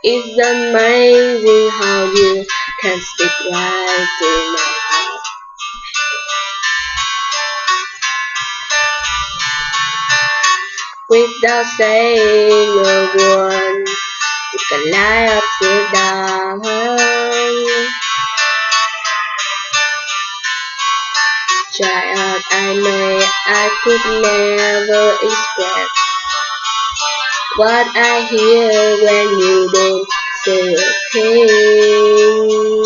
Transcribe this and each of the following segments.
It's amazing how you can speak right to my heart. Without saying a word, you can light up the dark. Child I could never express what I hear when you don't say a thing.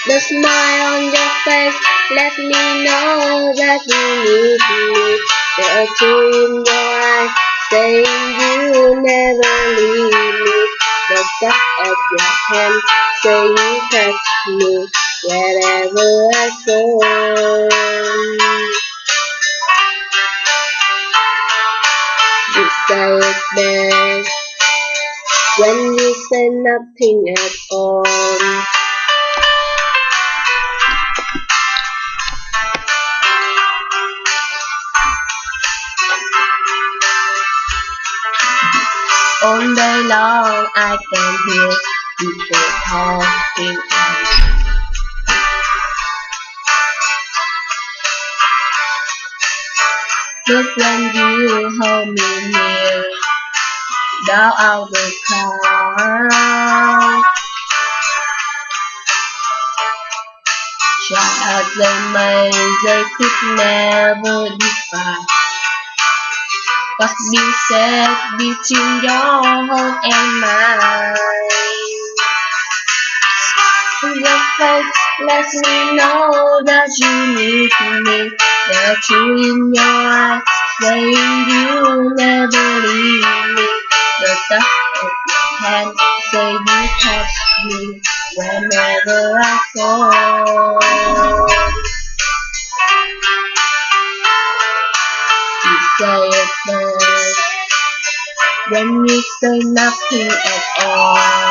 The smile on your face let me know that you need me. The tear in your eyes saying you never leave me. The touch of your hand say you touch me wherever I go. You say it best when you say nothing at all. All day long I can hear people talking. But when you hold me near, down out the car, child they could never define what's been said between your heart and mine. Your face lets me know that you need me. The truth in your eyes saying you never leave me. The touch of your hand say you touch me whenever I fall. You say it first when you say nothing at all.